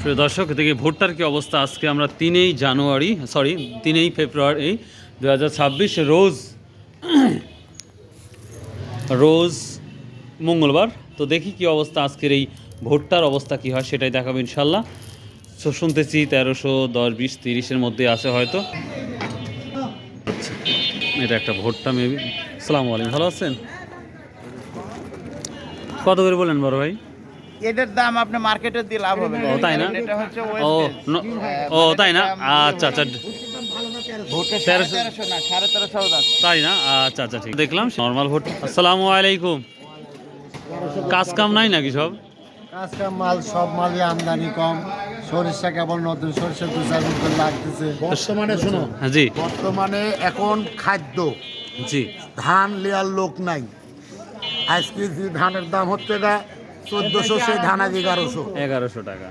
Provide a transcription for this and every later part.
প্রিয় দর্শক, দেখি ভুট্টার কি অবস্থা। আজকে আমরা 3 ফেব্রুয়ারি 2026 রোজ মঙ্গলবার। তো দেখি কি অবস্থা আজকের এই ভুট্টার অবস্থা কি হয় সেটাই দেখাবো ইনশাল্লাহ। তো শুনতেছি 1310, 20, 30-এর মধ্যে আছে হয়তো। এটা একটা ভুট্টা মেবি। আসসালামু আলাইকুম, ভালো আছেন? কত করে বলেন বড় ভাই? এটার দাম আপনি মার্কেটে দিয়ে লাভ হবে ও তাই না? এটা হচ্ছে ও তাই না? আচ্ছা আচ্ছা, 1300 না 1350 তাই না? আচ্ছা আচ্ছা, ঠিক দেখলাম নর্মাল ভোট। আসসালামু আলাইকুম। কাজ কাম নাই নাকি সব? কাজ কাম মাল সব মালই আমদানি কম। সরিষা কেবল নতুন সরিষা 2-4 দিন লাগতেছে বর্তমানে। শোনো জি বর্তমানে এখন খাদ্য জি, ধান লেয়ার লোক নাই। আজকে যে ধানের দাম হচ্ছে না 1400, সেই ধান আজ 1100 টাকা।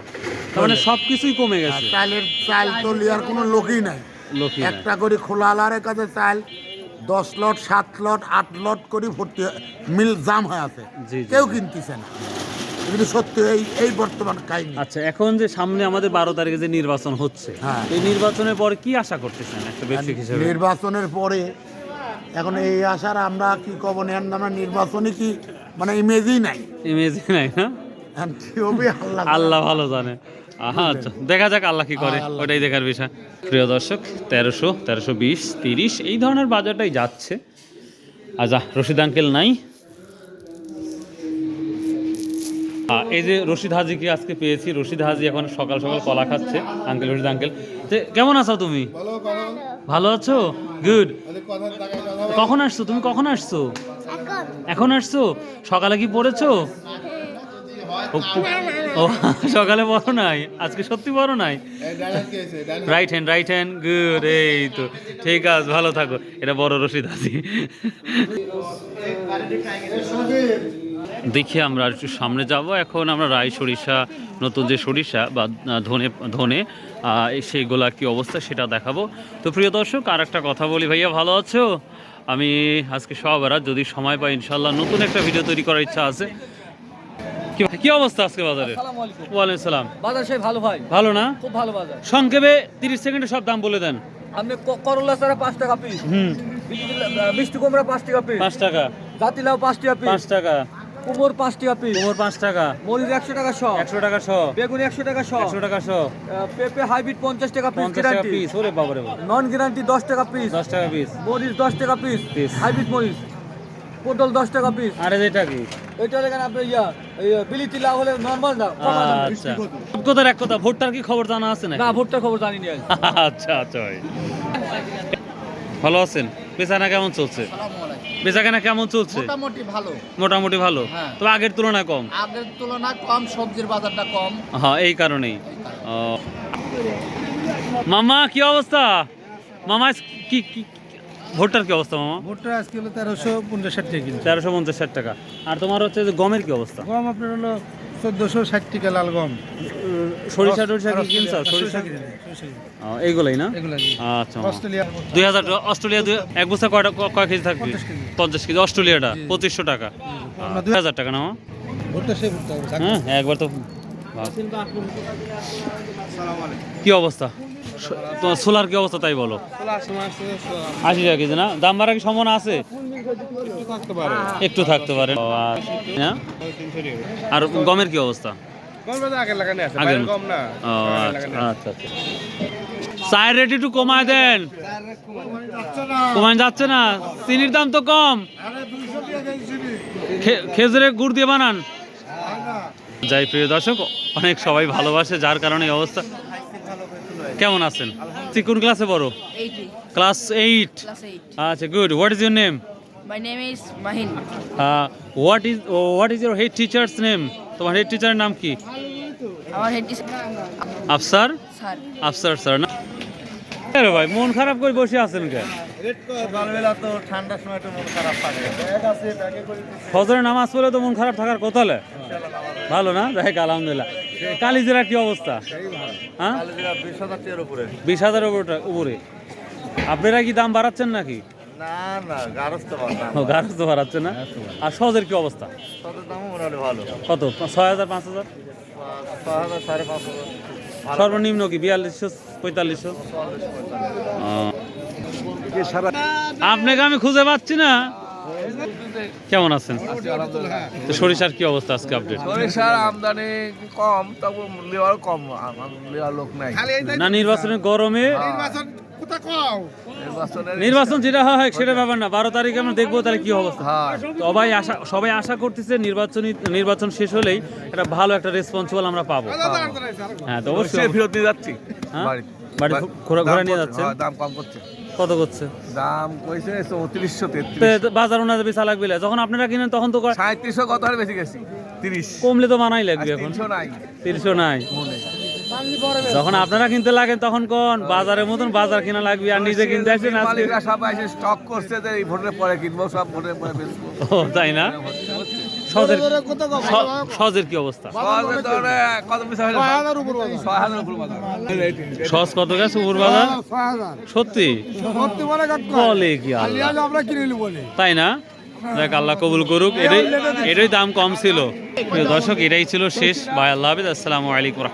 তার মানে সব কিছুই কমে গেছে। চাল তো লেয়ার কোনো লোকই নাই। লোকই নাই। একটা করে খোলা আলারের কাছে চাল 10 লট 7 লট 8 লট করে ভর্তি মিল জাম হয়ে আছে, জি, জি। কেউ কিনতেছে না। কিন্তু সত্যি এই বর্তমান কাহিনী। আচ্ছা, এখন যে সামনে আমাদের 12 তারিখে যে নির্বাচন হচ্ছে, হ্যাঁ। এই নির্বাচনের পরে কি আশা করতেছেন একটা ব্যক্তি হিসেবে? নির্বাচনের পরে এখন এই আশার আমরা কি কব নেন, আমরা নির্বাচনে কি মানে ইমেজই নাই। ইমেজ নাই না? এখন কি হবে আল্লাহ ভালো জানে। আচ্ছা, দেখা যাক আল্লাহ কি করে, ওটাই দেখার বিষয়। প্রিয় দর্শক, 1300, 1320, 30 এই ধরনের বাজারটাই যাচ্ছে। আচ্ছা, রশিদ আঙ্কেল নাই। এই যে রশিদ হাজিকে আজকে পেয়েছি। রশিদ হাজি এখন সকাল সকাল কলা খাচ্ছে। আঙ্কেল, রশিদ আঙ্কেল, কেমন আছো তুমি? ভালো আছো? গুড। কখন আসছো তুমি? কখন আসছো? এখন আসছো? সকালে কি পড়েছো? ও সকালে বড় নাই, আজকে সত্যি বড় নাই। Right hand good. এই তো ঠিক আছে, ভালো থাকো। এটা বড় রশিদ হাজি। দেখি আমরা একটু সামনে যাব। এখন আমরা রাই সরিষা, নতুন যে সরিষা বা ধনে সেইগুলা কি অবস্থা সেটা দেখাবো। তো প্রিয় দর্শক, আর একটা কথা বলি, ভাইয়া ভালো আছো? আমি আজকে সবার যদি সময় পাই ইনশাল্লাহ নতুন একটা ভিডিও তৈরি করার ইচ্ছা আছে। কি অবস্থা আজকে বাজারে? ওয়ালাইকুম সালাম। বাজার সেই ভালো ভাই। ভালো না? খুব ভালো বাজার। সংক্ষেপে 30 সেকেন্ডে সব দাম বলে দেন। আপনি করলা চারা 5 টাকা পিস, মিষ্টি কুমড়া 5 টাকা পিস, 5 টাকা। জাতিলাও 5 টাকা পিস, 5 টাকা। কুমড় 5 টাকা পিস, কুমড় 5 টাকা। মরিচ 100 টাকা শ, 100 টাকা শ। বেগুন 100 টাকা শ, 100 টাকা শ। পেঁপে হাইব্রিড 50 টাকা পিস, 50 টাকা পিস। ওরে বাবারে বাবা। নন গ্যারান্টি 10 টাকা পিস, 10 টাকা পিস। মরিচ 10 টাকা পিস, পিস। হাইব্রিড মরিচ। পটল 10 টাকা পিস। আর এটা কি? এটা দেখেন আপনি বিলিতি লাউ হলে নরমাল দাম। আচ্ছা, কথার এক কথা, ভোটটার কি খবর জানা আছে নাকি? না, ভুট্টার খবর জানি না। আচ্ছা আচ্ছা ভাই, ভালো আছেন? বেচাকেনা কেমন চলছে? বেচাকেনা কেমন চলছে? মোটামুটি ভালো। মোটামুটি ভালো। হ্যাঁ। তবে আগের তুলনায় কম। আগের তুলনায় কম, সবজির বাজারটা কম। হ্যাঁ, এই কারণেই। মামা কি অবস্থা? মামা কি কি ভুট্টার কি অবস্থা মামা? ভুট্টা আজকে হলো 1350 টাকা কিলো। 1350 টাকা। আর তোমার হচ্ছে যে গমের কি অবস্থা? গম আপনার হলো 1460 টাকা লাল গম। সরিষা টরিষা কি কিনছো? সরিষা এইগুলাই না? আচ্ছা। অস্ট্রেলিয়া এক বছর কয় কেজি থাকবে? 50 কেজি। অস্ট্রেলিয়াটা 2500 টাকা। 2000 টাকা না? ভুট্টা সেই ভুট্টা। হ্যাঁ, একবার তো। কি অবস্থা তোমার? সোলার কি অবস্থা তাই বলো? 80 টাকা কেজি না? দাম বাড়ার কি সম্ভাবনা আছে? একটু থাকতে পারে। আর গমের কি অবস্থা? আগের মতো? ও আচ্ছা আচ্ছা। চায়ের রেট একটু কমায় দেন। কমায় যাচ্ছে না? চিনির দাম তো কম। খেজুরের গুড় দিয়ে বানান। যাই প্রিয় দর্শক, অনেক সবাই ভালোবাসে যার কারণে এই অবস্থা। কেমন আছেন? কোন ক্লাসে পড়ো? ক্লাস 8। আচ্ছা, good. What is your name? My name is Mahin. What is your head teachers name? তোমার হেড টিচারের নাম কি? Our head is Afsar? Sir. Afsar sir না? আরে ভাই, মন খারাপ করে বসে আছেন কেন? তো ঠান্ডার সময় একটু মন খারাপ থাকে। ফজরের নামাজ পড়লে তো মন খারাপ থাকার কথা। ভালো না? দেখ আলহামদুলিল্লাহ। কালিজিরার কি অবস্থা? হ্যাঁ, 20,000 টাকার উপরে। 20,000 উপরে। আপনারা কি দাম বাড়াচ্ছেন নাকি? না না গারস্থ বাজার ও গারস্থ বাড়াচ্ছে না। আর সহজের কি অবস্থা? কত দাম মোটামুটি ভালো কত 6,000 5,000? 6,000 5,500 সর্বনিম্ন কি 4200 4500? আপনাকে আমি খুঁজে পাচ্ছি না। কেমন আছেন? তো সরিষার কি অবস্থা আজকে আপডেট? সরিষার আমদানি কম, তবু লেওয়ার কম, লেওয়ার লোক নাই। না নির্বাচনের গরমে নির্বাচনের নির্বাচন যেটা হয় সেটা ব্যাপার না, 12 তারিখে আমরা দেখবো তাহলে কি অবস্থা। সবাই আশা করতেছে নির্বাচন শেষ হলেই একটা ভালো একটা রেসপন্সিবল আমরা পাবো। হ্যাঁ তো অবশ্যই ফেরত নিয়ে যাচ্ছি হ্যাঁ? বাড়ি। বাড়ি ঘোরা নিয়ে যাচ্ছে। হ্যাঁ, দাম কম করছে, কত করছে? দাম কইছে 3433, তো বাজার ওনাদের বেচা লাগবে না। যখন আপনারা কিনেন তখন তো 3700 কত হারে বেশি গেছি, 30 কমলে তো মানাই লাগবে। এখন 300 নাই 300 নাই। যখন আপনারা কিনতে লাগেন তখন কোন বাজারের মতন বাজার কিনা লাগবে, আর নিজে কিনতে আসেন আজকে। মালিকরা সব এসে স্টক করছে যে এই ভোটের পরে কিনবো, সব ভোটের পরে বেচবো। ও তাই না? সহজের কি অবস্থা? সহজে তো ওরা কত পিস হলো? 6000 উপর বাজার। সহজ কত গেছে উপর বাজার? সত্যি বলে কি আল্লাহ? তাই না? দেখ আল্লাহ কবুল করুক। এটাই দাম কম ছিল। প্রিয় দর্শক, এটাই ছিল শেষ। ভাই আল্লাহ হাফেজ, আসসালামু আলাইকুম।